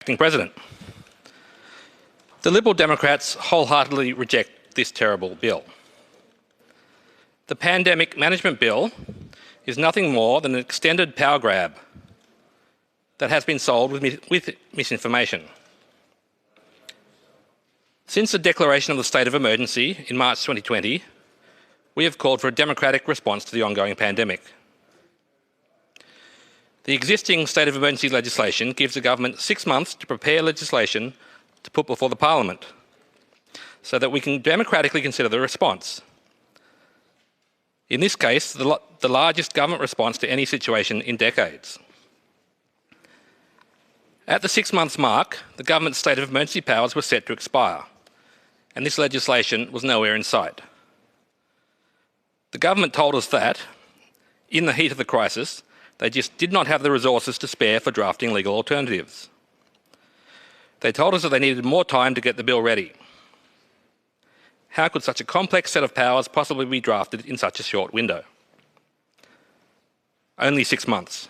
Acting President. The Liberal Democrats wholeheartedly reject this terrible bill. The Pandemic Management Bill is nothing more than an extended power grab that has been sold with misinformation. Since the declaration of the state of emergency in March 2020, we have called for a democratic response to the ongoing pandemic. The existing state of emergency legislation gives the government 6 months to prepare legislation to put before the Parliament so that we can democratically consider the response. In this case, the largest government response to any situation in decades. At the 6 months mark, the government's state of emergency powers were set to expire, and this legislation was nowhere in sight. The government told us that, in the heat of the crisis, they just did not have the resources to spare for drafting legal alternatives. They told us that they needed more time to get the bill ready. How could such a complex set of powers possibly be drafted in such a short window? Only 6 months.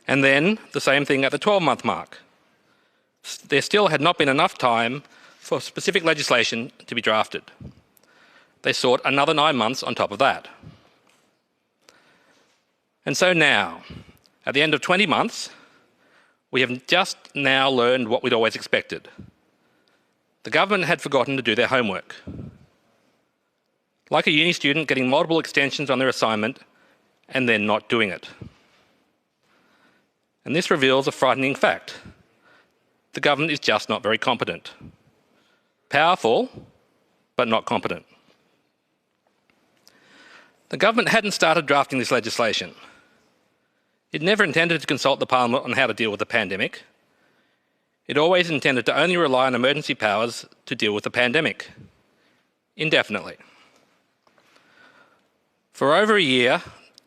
And then the same thing at the 12-month mark. There still had not been enough time for specific legislation to be drafted. They sought another 9 months on top of that. And so now, at the end of 20 months, we have just now learned what we'd always expected. The government had forgotten to do their homework. Like a uni student getting multiple extensions on their assignment and then not doing it. And this reveals a frightening fact. The government is just not very competent. Powerful, but not competent. The government hadn't started drafting this legislation. It never intended to consult the Parliament on how to deal with the pandemic. It always intended to only rely on emergency powers to deal with the pandemic, indefinitely. For over a year,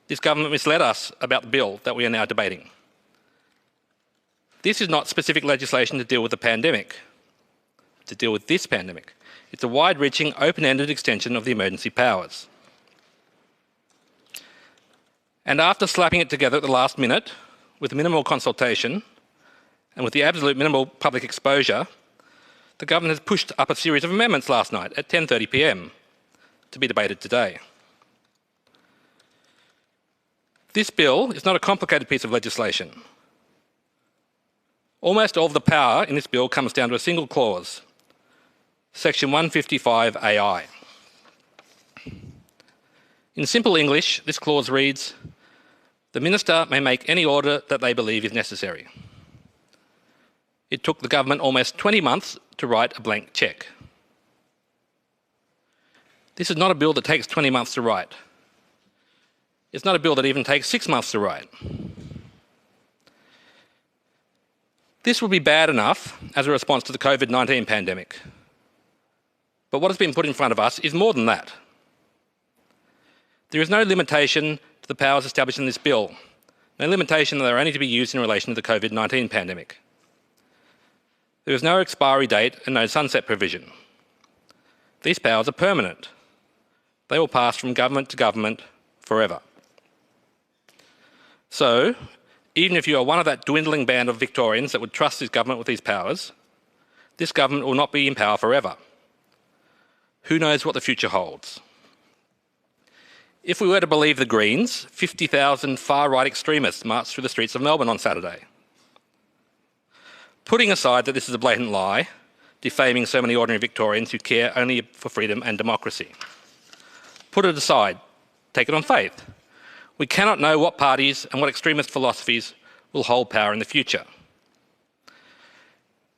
this government misled us about the bill that we are now debating. This is not specific legislation to deal with the pandemic, to deal with this pandemic. It's a wide-reaching, open-ended extension of the emergency powers. And after slapping it together at the last minute, with minimal consultation, and with the absolute minimal public exposure, the government has pushed up a series of amendments last night at 10:30 p.m. to be debated today. This bill is not a complicated piece of legislation. Almost all of the power in this bill comes down to a single clause, Section 155AI. In simple English, this clause reads, "The Minister may make any order that they believe is necessary." It took the government almost 20 months to write a blank cheque. This is not a bill that takes 20 months to write. It's not a bill that even takes 6 months to write. This would be bad enough as a response to the COVID-19 pandemic. But what has been put in front of us is more than that. There is no limitation to the powers established in this bill, no limitation that they are only to be used in relation to the COVID-19 pandemic. There is no expiry date and no sunset provision. These powers are permanent. They will pass from government to government forever. So, even if you are one of that dwindling band of Victorians that would trust this government with these powers, this government will not be in power forever. Who knows what the future holds? If we were to believe the Greens, 50,000 far-right extremists marched through the streets of Melbourne on Saturday. Putting aside that this is a blatant lie, defaming so many ordinary Victorians who care only for freedom and democracy. Put it aside, take it on faith. We cannot know what parties and what extremist philosophies will hold power in the future.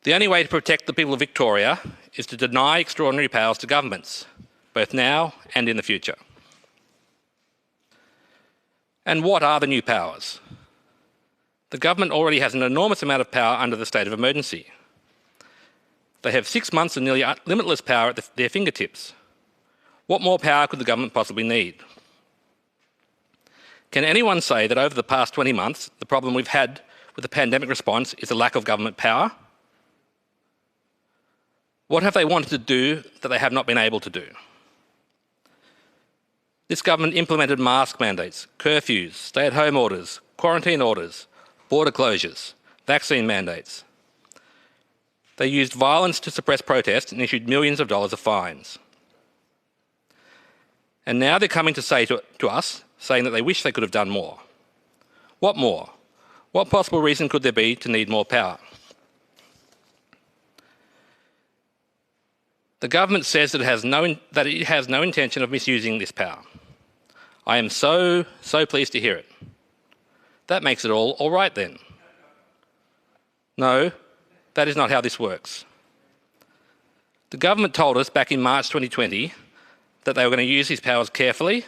The only way to protect the people of Victoria is to deny extraordinary powers to governments, both now and in the future. And what are the new powers? The government already has an enormous amount of power under the state of emergency. They have 6 months of nearly limitless power at their fingertips. What more power could the government possibly need? Can anyone say that over the past 20 months, the problem we've had with the pandemic response is a lack of government power? What have they wanted to do that they have not been able to do? This government implemented mask mandates, curfews, stay-at-home orders, quarantine orders, border closures, vaccine mandates. They used violence to suppress protest and issued millions of dollars of fines. And now they're coming to say to us, saying that they wish they could have done more. What more? What possible reason could there be to need more power? The government says that it has no intention of misusing this power. I am so pleased to hear it. That makes it all right then. No, that is not how this works. The government told us back in March 2020 that they were going to use these powers carefully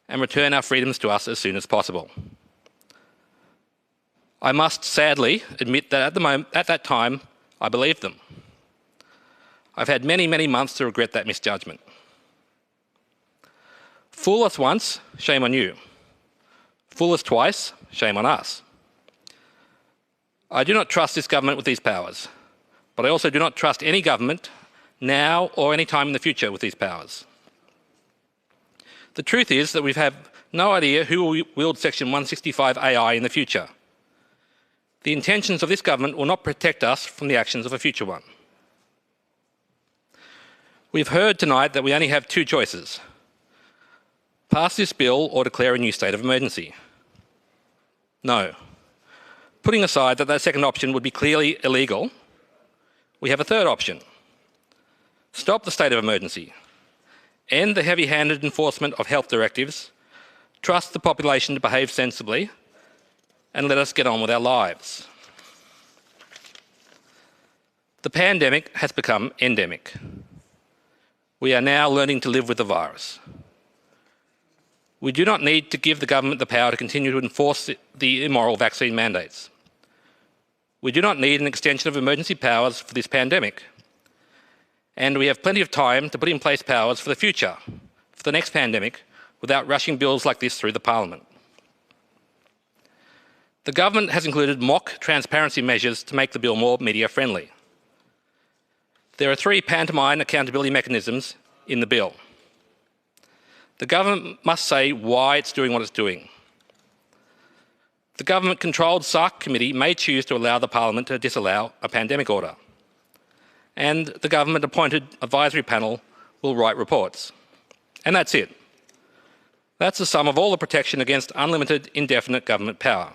and return our freedoms to us as soon as possible. I must sadly admit that at that time, I believed them. I've had many months to regret that misjudgment. Fool us once, shame on you. Fool us twice, shame on us. I do not trust this government with these powers, but I also do not trust any government now or any time in the future with these powers. The truth is that we have no idea who will wield Section 165 AI in the future. The intentions of this government will not protect us from the actions of a future one. We've heard tonight that we only have two choices: pass this bill or declare a new state of emergency. No. Putting aside that second option would be clearly illegal, we have a third option. Stop the state of emergency. End the heavy-handed enforcement of health directives. Trust the population to behave sensibly, and let us get on with our lives. The pandemic has become endemic. We are now learning to live with the virus. We do not need to give the government the power to continue to enforce the immoral vaccine mandates. We do not need an extension of emergency powers for this pandemic. And we have plenty of time to put in place powers for the future, for the next pandemic, without rushing bills like this through the Parliament. The government has included mock transparency measures to make the bill more media-friendly. There are 3 pantomime accountability mechanisms in the bill. The government must say why it's doing what it's doing. The government-controlled SARC committee may choose to allow the Parliament to disallow a pandemic order. And the government-appointed advisory panel will write reports. And that's it. That's the sum of all the protection against unlimited, indefinite government power.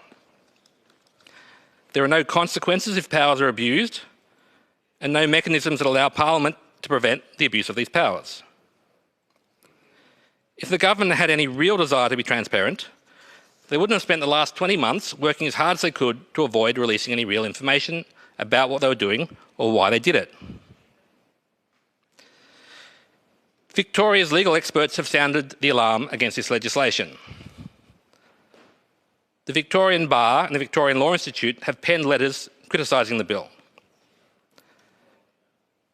There are no consequences if powers are abused, and no mechanisms that allow Parliament to prevent the abuse of these powers. If the government had any real desire to be transparent, they wouldn't have spent the last 20 months working as hard as they could to avoid releasing any real information about what they were doing or why they did it. Victoria's legal experts have sounded the alarm against this legislation. The Victorian Bar and the Victorian Law Institute have penned letters criticising the bill.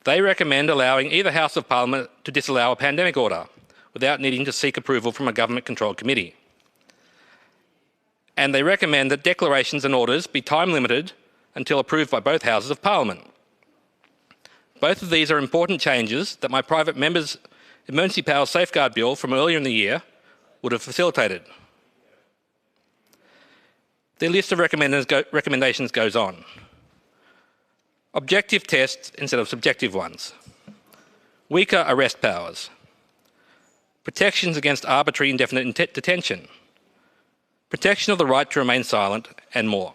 They recommend allowing either House of Parliament to disallow a pandemic order without needing to seek approval from a government-controlled committee. And they recommend that declarations and orders be time-limited until approved by both Houses of Parliament. Both of these are important changes that my private member's Emergency Powers Safeguard Bill from earlier in the year would have facilitated. The list of recommendations goes on. Objective tests instead of subjective ones. Weaker arrest powers. Protections against arbitrary indefinite detention. Protection of the right to remain silent, and more.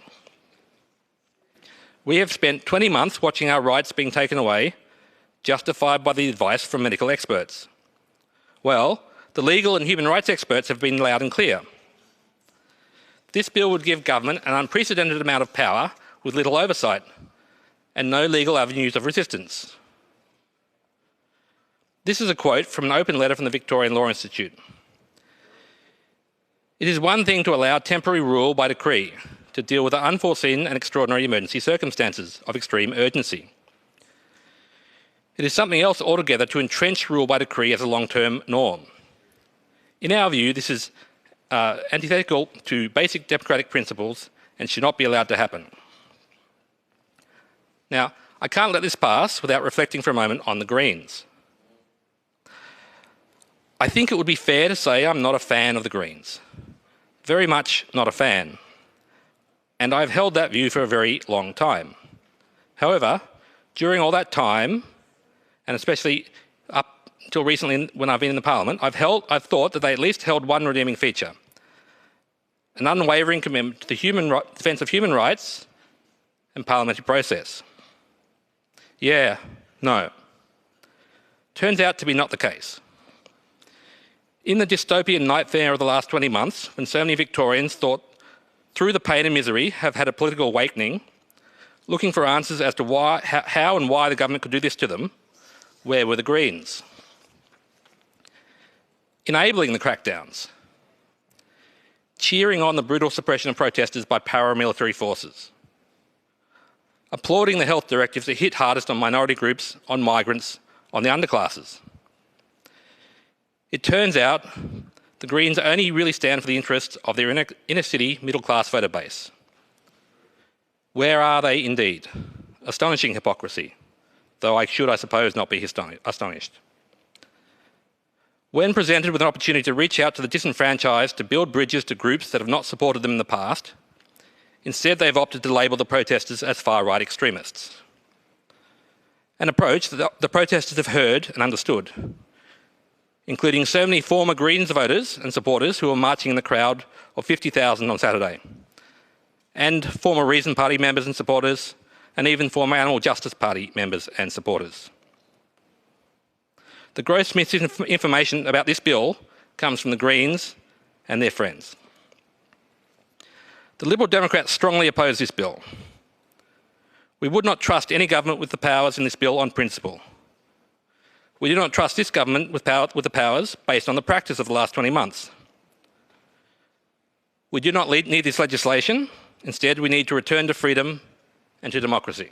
We have spent 20 months watching our rights being taken away, justified by the advice from medical experts. Well, the legal and human rights experts have been loud and clear. This bill would give government an unprecedented amount of power with little oversight and no legal avenues of resistance. This is a quote from an open letter from the Victorian Law Institute. It is one thing to allow temporary rule by decree to deal with the unforeseen and extraordinary emergency circumstances of extreme urgency. It is something else altogether to entrench rule by decree as a long-term norm. In our view, this is antithetical to basic democratic principles and should not be allowed to happen. Now, I can't let this pass without reflecting for a moment on the Greens. I think it would be fair to say I'm not a fan of the Greens. Very much not a fan. And I've held that view for a very long time. However, During all that time, and especially up until recently when I've been in the Parliament, I've thought that they at least held one redeeming feature: an unwavering commitment to the defence of human rights and parliamentary process. Yeah, no. Turns out to be not the case. In the dystopian nightmare of the last 20 months, when so many Victorians thought through the pain and misery, have had a political awakening, looking for answers as to how and why the government could do this to them, where were the Greens? Enabling the crackdowns, cheering on the brutal suppression of protesters by paramilitary forces, applauding the health directives that hit hardest on minority groups, on migrants, on the underclasses. It turns out the Greens only really stand for the interests of their inner-city middle-class voter base. Where are they indeed? Astonishing hypocrisy, though I should, I suppose, not be astonished. When presented with an opportunity to reach out to the disenfranchised to build bridges to groups that have not supported them in the past, instead they've opted to label the protesters as far-right extremists. An approach that the protesters have heard and understood, including so many former Greens voters and supporters who were marching in the crowd of 50,000 on Saturday, and former Reason Party members and supporters, and even former Animal Justice Party members and supporters. The gross misinformation about this bill comes from the Greens and their friends. The Liberal Democrats strongly oppose this bill. We would not trust any government with the powers in this bill on principle. We do not trust this government with the powers based on the practice of the last 20 months. We do not need this legislation. Instead, we need to return to freedom and to democracy.